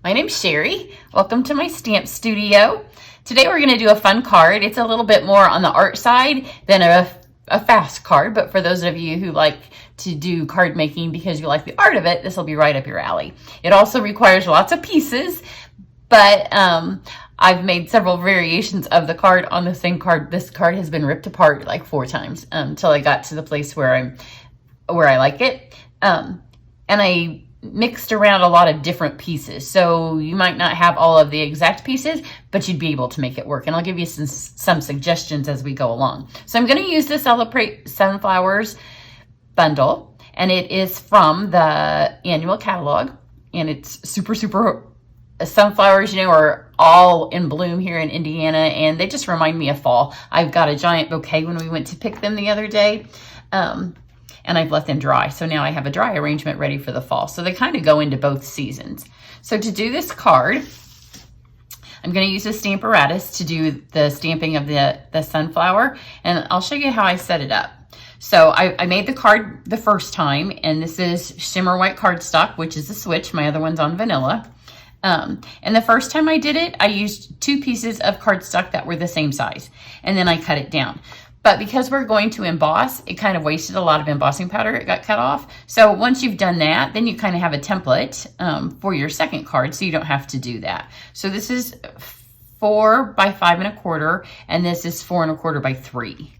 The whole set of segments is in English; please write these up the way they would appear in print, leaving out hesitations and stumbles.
My name's Cheri. Welcome to my stamp studio. Today we're going to do a fun card. It's a little bit more on the art side than a fast card, but for those of you who like to do card making because you like the art of it, this will be right up your alley. It also requires lots of pieces, but I've made several variations of the card on the same card. This card has been ripped apart like 4 times until I got to the place where I like it. And I mixed around a lot of different pieces. So you might not have all of the exact pieces, but you'd be able to make it work. And I'll give you some suggestions as we go along. So I'm going to use the Celebrate Sunflowers bundle, and it is from the annual catalog. And it's super sunflowers, you know, are all in bloom here in Indiana, and they just remind me of fall. I've got a giant bouquet when we went to pick them the other day. And I've let them dry. So now I have a dry arrangement ready for the fall. So they kind of go into both seasons. So to do this card, I'm going to use a Stamparatus to do the stamping of the sunflower. And I'll show you how I set it up. So I made the card the first time, and this is shimmer white cardstock, which is the switch. My other one's on vanilla. And the first time I did it, I used 2 pieces of cardstock that were the same size. And then I cut it down. But because we're going to emboss, it kind of wasted a lot of embossing powder. It got cut off. So once you've done that, then you kind of have a template for your second card, so you don't have to do that. So this is 4 by 5 1/4, and this is 4 1/4 by 3.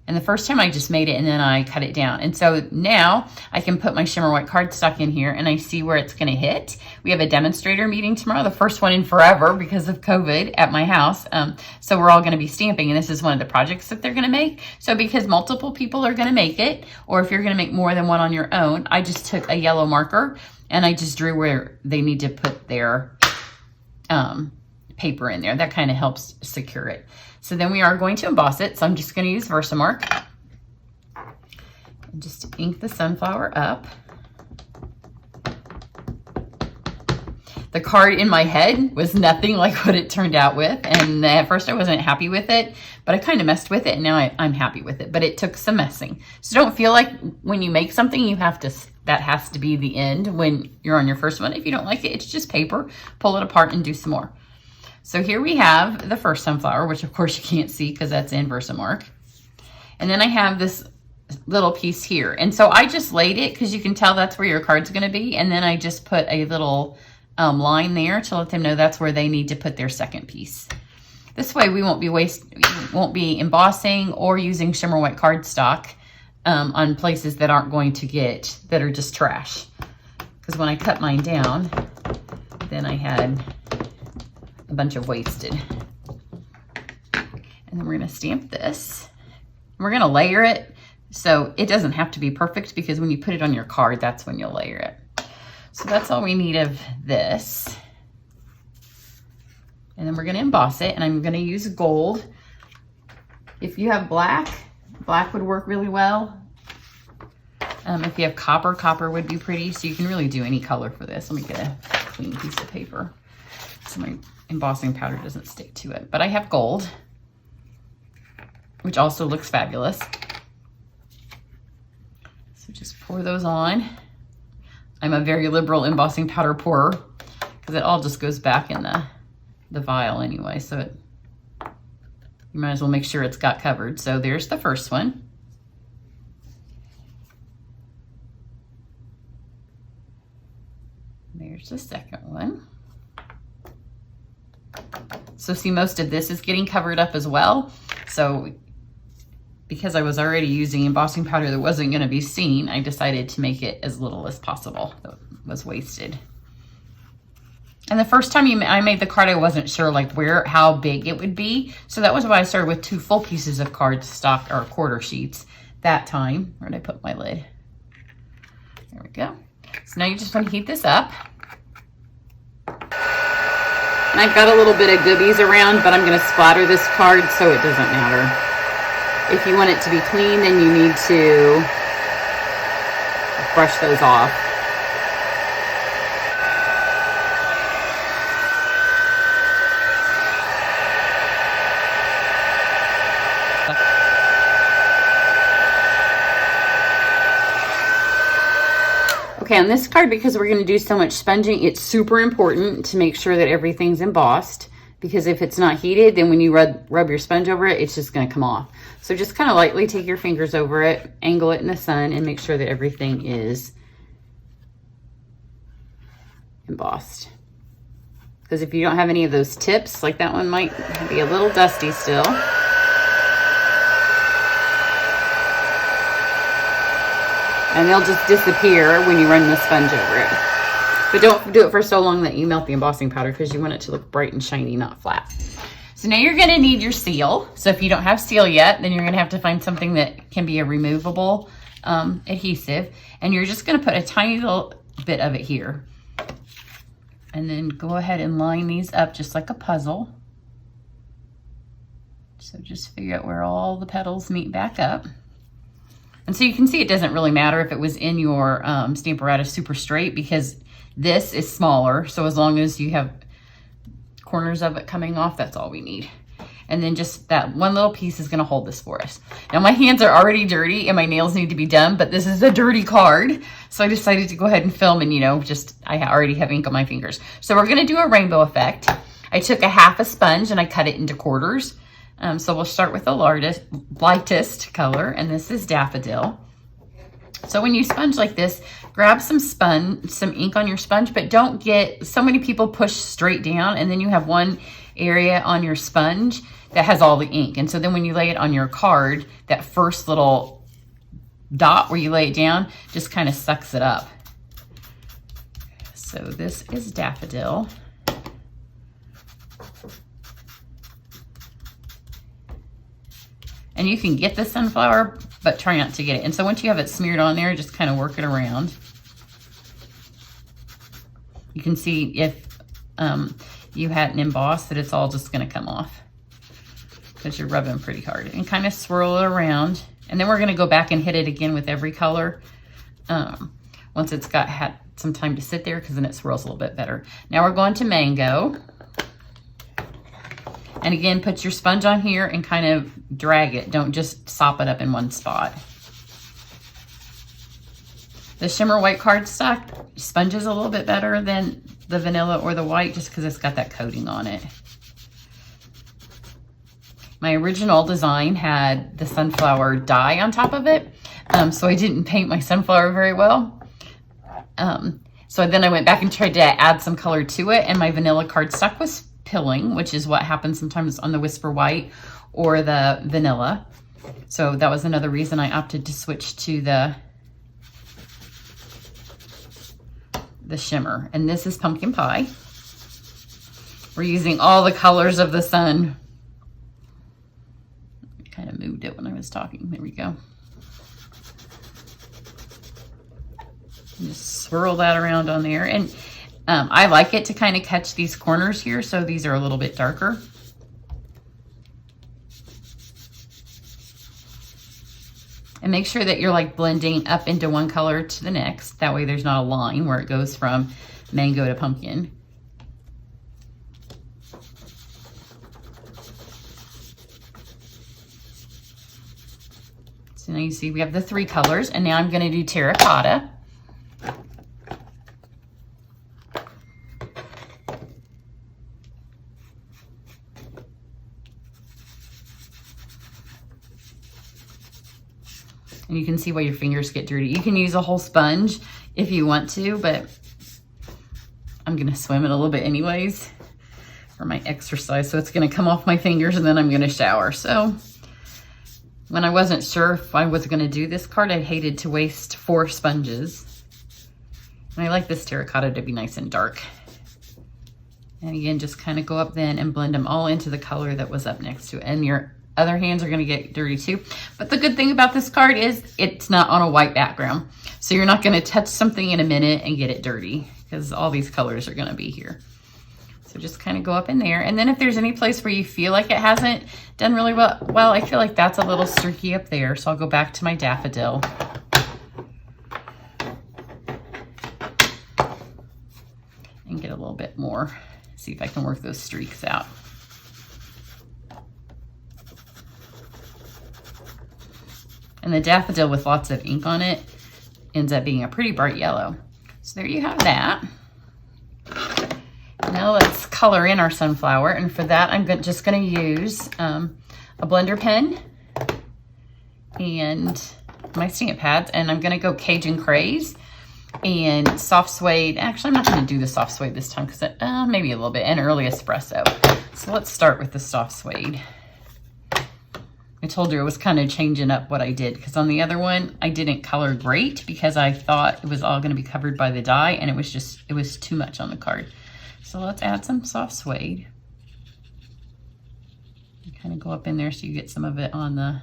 And the first time I just made it and then I cut it down. And so now I can put my shimmer white cardstock in here and I see where it's going to hit. We have a demonstrator meeting tomorrow, the first one in forever because of COVID at my house. So we're all going to be stamping, and this is one of the projects that they're going to make. So because multiple people are going to make it, or if you're going to make more than one on your own, I just took a yellow marker and I just drew where they need to put their paper in there. That kind of helps secure it. So then we are going to emboss it. So I'm just going to use Versamark and just ink the sunflower up. The card in my head was nothing like what it turned out with. And at first I wasn't happy with it, but I kind of messed with it, and now I'm happy with it. But it took some messing. So don't feel like when you make something, you have to, that has to be the end when you're on your first one. If you don't like it, it's just paper. Pull it apart and do some more. So here we have the first sunflower, which of course you can't see because that's in Versamark. And then I have this little piece here. And so I just laid it because you can tell that's where your card's going to be. And then I just put a little line there to let them know that's where they need to put their second piece. This way we won't be embossing or using shimmer white cardstock on places that aren't going to get, that are just trash. Because when I cut mine down, then I had a bunch of wasted. And then we're going to stamp this. We're going to layer it, so it doesn't have to be perfect, because when you put it on your card, that's when you'll layer it. So that's all we need of this. And then we're going to emboss it, and I'm going to use gold. If you have black, black would work really well. If you have copper, copper would be pretty. So you can really do any color for this. Let me get a clean piece of paper so my embossing powder doesn't stick to it. But I have gold, which also looks fabulous. So just pour those on. I'm a very liberal embossing powder pourer because it all just goes back in the vial anyway. So you might as well make sure it's got covered. So there's the first one. There's the second one. So see, most of this is getting covered up as well. So because I was already using embossing powder that wasn't going to be seen, I decided to make it as little as possible that was wasted. And the first time I made the card, I wasn't sure like how big it would be. So that was why I started with 2 full pieces of cardstock, or quarter sheets that time. Where did I put my lid? There we go. So now you just want to heat this up. And I've got a little bit of goodies around, but I'm going to splatter this card so it doesn't matter. If you want it to be clean, then you need to brush those off. Okay, on this card, because we're going to do so much sponging, it's super important to make sure that everything's embossed, because if it's not heated, then when you rub your sponge over it, it's just going to come off. So just kind of lightly take your fingers over it, angle it in the sun, and make sure that everything is embossed. Because if you don't have any of those tips, like that one might be a little dusty still. And they'll just disappear when you run the sponge over it. But don't do it for so long that you melt the embossing powder, because you want it to look bright and shiny, not flat. So now you're gonna need your seal. So if you don't have seal yet, then you're gonna have to find something that can be a removable adhesive. And you're just gonna put a tiny little bit of it here. And then go ahead and line these up just like a puzzle. So just figure out where all the petals meet back up. And so you can see it doesn't really matter if it was in your Stamparatus super straight, because this is smaller. So as long as you have corners of it coming off, that's all we need. And then just that one little piece is gonna hold this for us. Now my hands are already dirty and my nails need to be done, but this is a dirty card. So I decided to go ahead and film, and I already have ink on my fingers. So we're gonna do a rainbow effect. I took a half a sponge and I cut it into quarters. So we'll start with the lightest color, and this is Daffodil. So when you sponge like this, grab some ink on your sponge, but don't get, so many people push straight down, and then you have one area on your sponge that has all the ink. And so then when you lay it on your card, that first little dot where you lay it down just kind of sucks it up. So this is Daffodil. And you can get the sunflower, but try not to get it. And so once you have it smeared on there, just kind of work it around. You can see if you hadn't embossed that it's all just gonna come off, because you're rubbing pretty hard. And kind of swirl it around. And then we're gonna go back and hit it again with every color once it's had some time to sit there, because then it swirls a little bit better. Now we're going to Mango. And again, put your sponge on here and kind of drag it. Don't just sop it up in one spot. The shimmer white cardstock sponges a little bit better than the vanilla or the white, just because it's got that coating on it. My original design had the sunflower dye on top of it, so I didn't paint my sunflower very well. So then I went back and tried to add some color to it, and my vanilla cardstock was pilling, which is what happens sometimes on the Whisper White or the vanilla. So that was another reason I opted to switch to the shimmer. And this is Pumpkin Pie. We're using all the colors of the sun. I kind of moved it when I was talking. There we go. And just swirl that around on there. And I like it to kind of catch these corners here, so these are a little bit darker. And make sure that you're like blending up into one color to the next. That way there's not a line where it goes from mango to pumpkin. So now you see we have the three colors, and now I'm going to do terracotta. And you can see why your fingers get dirty. You can use a whole sponge if you want to, but I'm gonna swim it a little bit anyways for my exercise. So it's gonna come off my fingers, and then I'm gonna shower. So when I wasn't sure if I was gonna do this card, I hated to waste 4 sponges. And I like this terracotta to be nice and dark. And again, just kind of go up then and blend them all into the color that was up next to it. And your other hands are gonna get dirty too. But the good thing about this card is it's not on a white background. So you're not gonna touch something in a minute and get it dirty, because all these colors are gonna be here. So just kind of go up in there. And then if there's any place where you feel like it hasn't done really well, I feel like that's a little streaky up there. So I'll go back to my Daffodil. And get a little bit more. See if I can work those streaks out. And the Daffodil with lots of ink on it ends up being a pretty bright yellow. So there you have that. Now let's color in our sunflower, and for that I'm just going to use a blender pen and my stamp pads, and I'm going to go Cajun Craze and soft suede. Actually, I'm not going to do the soft suede this time because maybe a little bit, and early espresso. So let's start with the soft suede. I told you I was kind of changing up what I did, because on the other one I didn't color great because I thought it was all going to be covered by the dye, and it was too much on the card. So let's add some soft suede. You kind of go up in there so you get some of it on the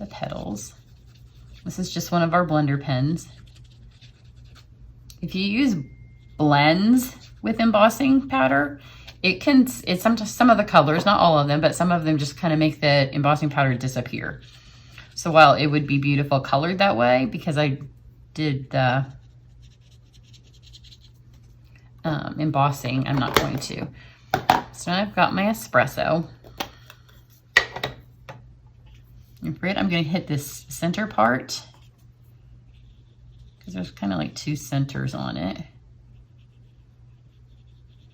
petals. This is just one of our blender pens. If you use blends with embossing powder, it's some of the colors, not all of them, but some of them just kind of make the embossing powder disappear. So while it would be beautiful colored that way, because I did the embossing, I'm not going to. So now I've got my espresso. And for it, I'm going to hit this center part because there's kind of like two centers on it.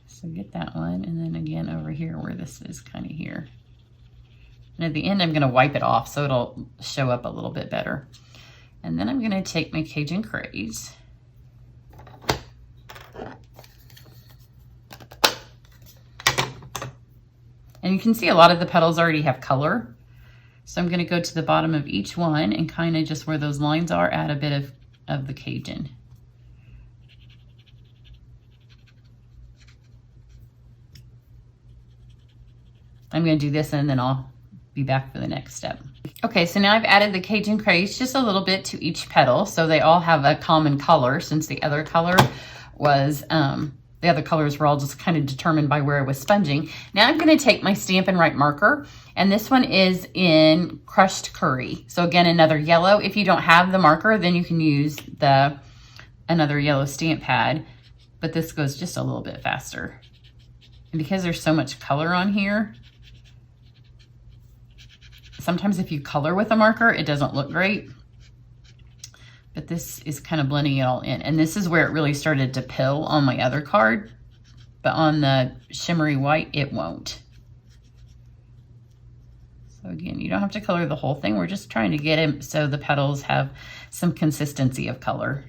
So get that one, and then again over here where this is kind of here. And at the end, I'm going to wipe it off so it'll show up a little bit better. And then I'm going to take my Cajun Craze. And you can see a lot of the petals already have color. So I'm going to go to the bottom of each one and kind of just where those lines are, add a bit of the Cajun. I'm going to do this and then I'll be back for the next step. Okay, so now I've added the Cajun Craze just a little bit to each petal, so they all have a common color, since the other color was, the other colors were all just kind of determined by where I was sponging. Now I'm going to take my Stampin' Write marker, and this one is in Crushed Curry. So again, another yellow. If you don't have the marker, then you can use another yellow stamp pad, but this goes just a little bit faster. And because there's so much color on here, sometimes if you color with a marker, it doesn't look great. But this is kind of blending it all in. And this is where it really started to pill on my other card. But on the shimmery white, it won't. So again, you don't have to color the whole thing. We're just trying to get it so the petals have some consistency of color.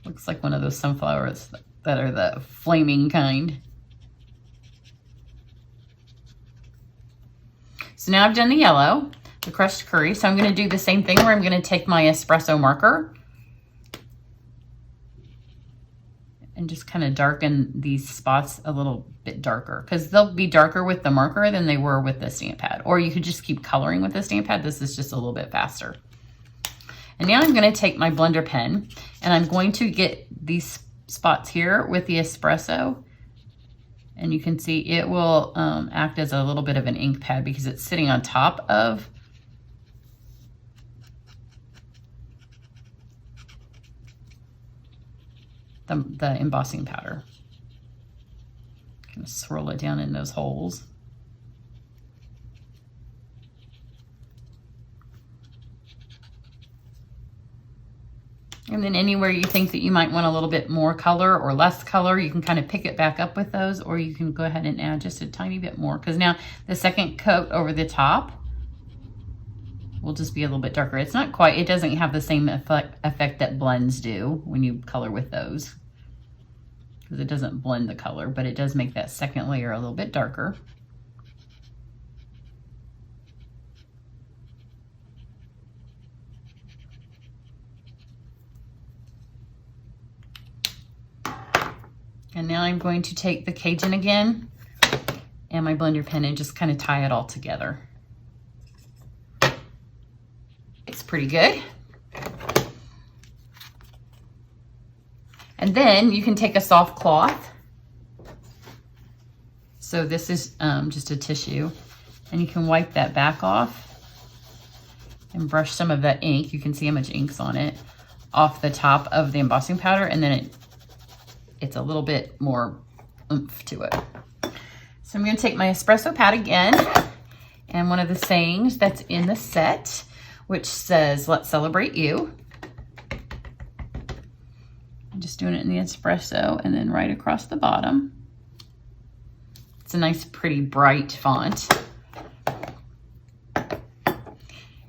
Looks like one of those sunflowers that are the flaming kind. So now I've done the yellow, the Crushed Curry. So I'm going to do the same thing where I'm going to take my espresso marker and just kind of darken these spots a little bit darker, because they'll be darker with the marker than they were with the stamp pad. Or you could just keep coloring with the stamp pad. This is just a little bit faster. And now I'm going to take my blender pen and I'm going to get these spots here with the espresso. And you can see it will act as a little bit of an ink pad because it's sitting on top of the embossing powder. Kind of swirl it down in those holes. And then anywhere you think that you might want a little bit more color or less color, you can kind of pick it back up with those, or you can go ahead and add just a tiny bit more, because now the second coat over the top will just be a little bit darker. It's not quite, it doesn't have the same effect that blends do when you color with those, because it doesn't blend the color, but it does make that second layer a little bit darker. And now I'm going to take the Cajun again and my blender pen and just kind of tie it all together. It's pretty good. And then you can take a soft cloth. So this is just a tissue, and you can wipe that back off and brush some of that ink. You can see how much ink's on it off the top of the embossing powder, and then it's a little bit more oomph to it. So I'm going to take my espresso pad again, and one of the sayings that's in the set, which says, "Let's celebrate you." I'm just doing it in the espresso and then right across the bottom. It's a nice, pretty, bright font.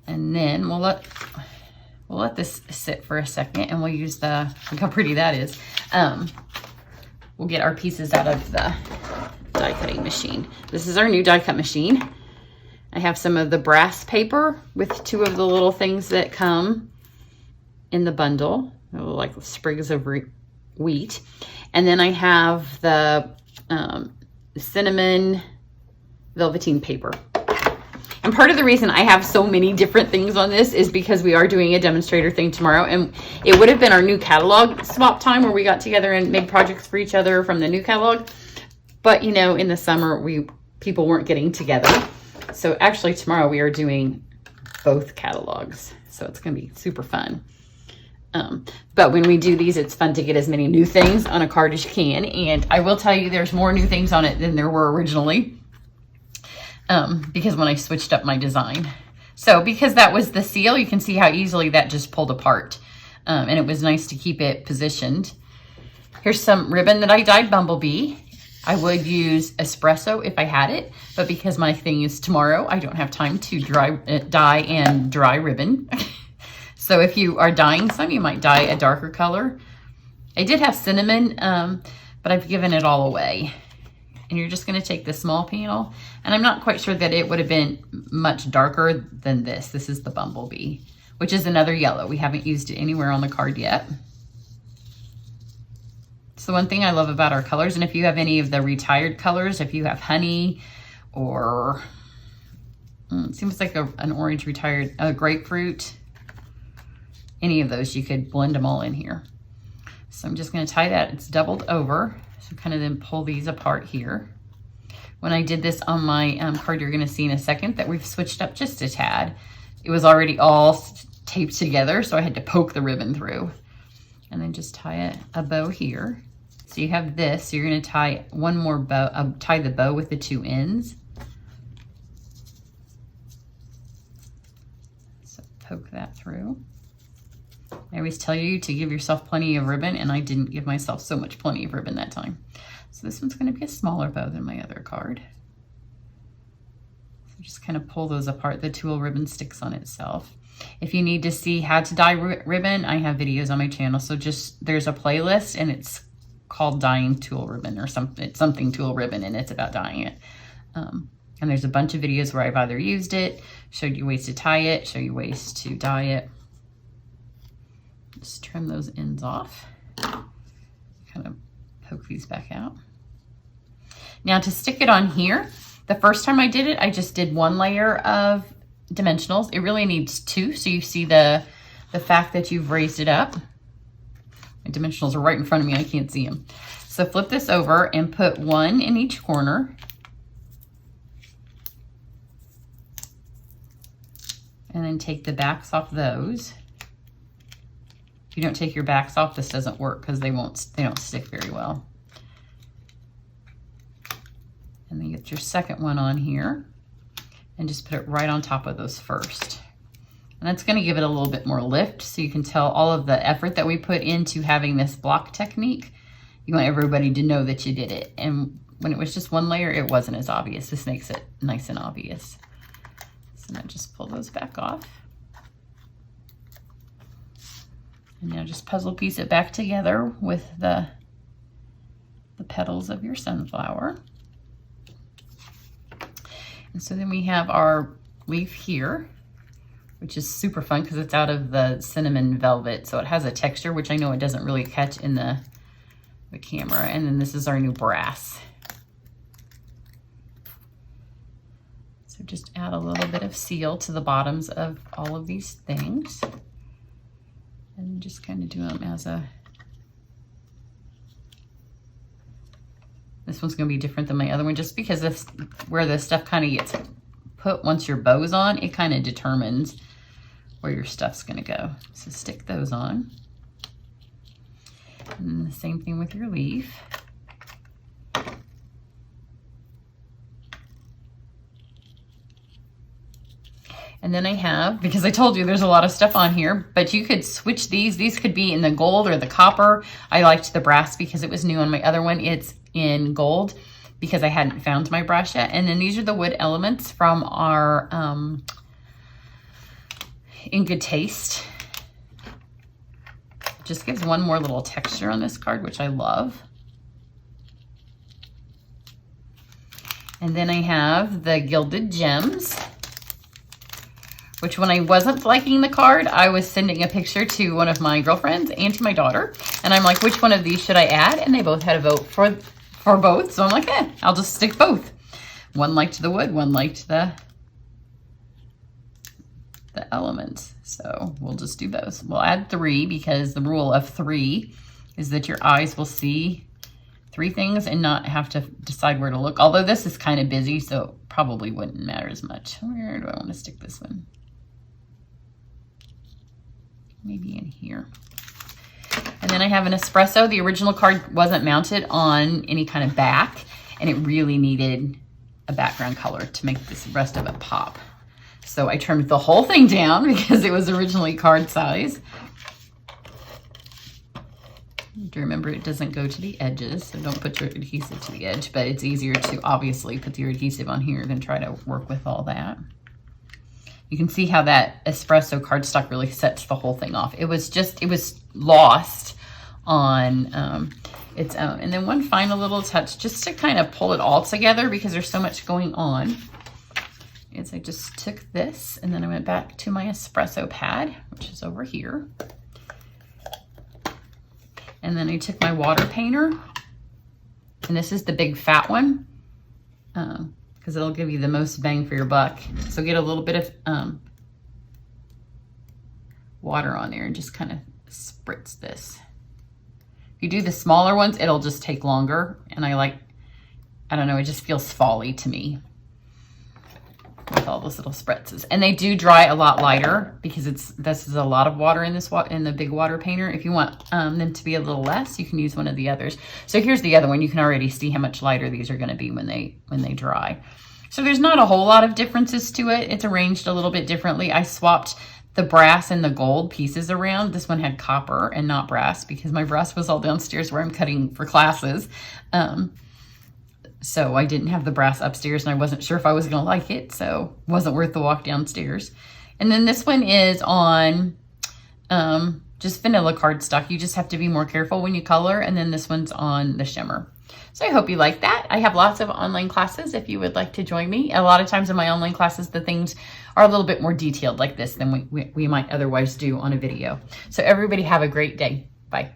And then we'll let this sit for a second, and we'll use the, look how pretty that is. We'll get our pieces out of the die cutting machine. This is our new die cut machine. I have some of the brass paper with 2 of the little things that come in the bundle, like sprigs of wheat. And then I have the cinnamon velveteen paper. And part of the reason I have so many different things on this is because we are doing a demonstrator thing tomorrow, and it would have been our new catalog swap time where we got together and made projects for each other from the new catalog. But you know, in the summer, people weren't getting together. So actually tomorrow we are doing both catalogs. So it's gonna be super fun. But when we do these, it's fun to get as many new things on a card as you can. And I will tell you, there's more new things on it than there were originally. Because when I switched up my design. So because that was the seal, you can see how easily that just pulled apart. And it was nice to keep it positioned. Here's some ribbon that I dyed Bumblebee. I would use espresso if I had it, but because my thing is tomorrow, I don't have time to dye and dry ribbon. So if you are dyeing some, you might dye a darker color. I did have cinnamon, but I've given it all away. And you're just gonna take the small panel, and I'm not quite sure that it would have been much darker than this. This is the Bumblebee, which is another yellow. We haven't used it anywhere on the card yet. So one thing I love about our colors, and if you have any of the retired colors, if you have honey or it seems like an orange retired, grapefruit, any of those, you could blend them all in here. So I'm just gonna tie that, it's doubled over. So kind of then pull these apart here. When I did this on my card, you're gonna see in a second that we've switched up just a tad. It was already all taped together, so I had to poke the ribbon through. And then just tie a bow here. So you have this, so you're gonna tie one more bow, tie the bow with the 2 ends. So poke that through. I always tell you to give yourself plenty of ribbon, and I didn't give myself so much plenty of ribbon that time. So this one's gonna be a smaller bow than my other card. So just kind of pull those apart. The tulle ribbon sticks on itself. If you need to see how to dye ribbon, I have videos on my channel. So just, there's a playlist, and it's called Dyeing Tulle Ribbon or something tulle ribbon, and it's about dyeing it. And there's a bunch of videos where I've either used it, showed you ways to tie it, show you ways to dye it. Just trim those ends off. Kind of poke these back out. Now to stick it on here, the first time I did it, I just did 1 layer of dimensionals. It really needs 2, so you see the fact that you've raised it up. My dimensionals are right in front of me, I can't see them. So flip this over and put 1 in each corner. And then take the backs off those. If you don't take your backs off, this doesn't work because they don't stick very well. And then get your second one on here and just put it right on top of those first. And that's gonna give it a little bit more lift, so you can tell all of the effort that we put into having this block technique. You want everybody to know that you did it. And when it was just 1 layer, it wasn't as obvious. This makes it nice and obvious. So now just pull those back off. And now just puzzle piece it back together with the petals of your sunflower. And so then we have our leaf here, which is super fun because it's out of the cinnamon velvet. So it has a texture, which I know it doesn't really catch in the camera. And then this is our new brass. So just add a little bit of seal to the bottoms of all of these things. And just kind of do them as a, this one's gonna be different than my other one, just because this, where the stuff kind of gets put once your bow's on, it kind of determines where your stuff's gonna go. So stick those on. And then the same thing with your leaf. And then I have, because I told you there's a lot of stuff on here, but you could switch these. These could be in the gold or the copper. I liked the brass because it was new on my other one. It's in gold because I hadn't found my brass yet. And then these are the wood elements from our In Good Taste. Just gives one more little texture on this card, which I love. And then I have the Gilded Gems, which when I wasn't liking the card, I was sending a picture to one of my girlfriends and to my daughter. And I'm like, which one of these should I add? And they both had a vote for both. So I'm like, I'll just stick both. One liked the wood, one liked the elements. So we'll just do those. We'll add 3 because the rule of 3 is that your eyes will see 3 things and not have to decide where to look. Although this is kind of busy, so it probably wouldn't matter as much. Where do I want to stick this one? Maybe in here. And then I have an espresso. The original card wasn't mounted on any kind of back, and it really needed a background color to make this rest of it pop. So I trimmed the whole thing down because it was originally card size. Do remember it doesn't go to the edges, so don't put your adhesive to the edge, but it's easier to obviously put your adhesive on here than try to work with all that. You can see how that espresso cardstock really sets the whole thing off. It was lost on its own. And then one final little touch just to kind of pull it all together because there's so much going on is I just took this and then I went back to my espresso pad, which is over here. And then I took my water painter, and this is the big fat one, because it'll give you the most bang for your buck. So get a little bit of water on there and just kind of spritz this. If you do the smaller ones, it'll just take longer. And I don't know, it just feels fall-y to me with all those little spritzes. And they do dry a lot lighter because this is a lot of water in the big water painter. If you want them to be a little less, you can use one of the others. So here's the other one. You can already see how much lighter these are going to be when they dry. So there's not a whole lot of differences to it. It's arranged a little bit differently. I swapped the brass and the gold pieces around. This one had copper and not brass because my brass was all downstairs where I'm cutting for classes. So I didn't have the brass upstairs and I wasn't sure if I was going to like it. So it wasn't worth the walk downstairs. And then this one is on just vanilla cardstock. You just have to be more careful when you color. And then this one's on the shimmer. So I hope you like that. I have lots of online classes if you would like to join me. A lot of times in my online classes, the things are a little bit more detailed like this than we might otherwise do on a video. So everybody have a great day. Bye.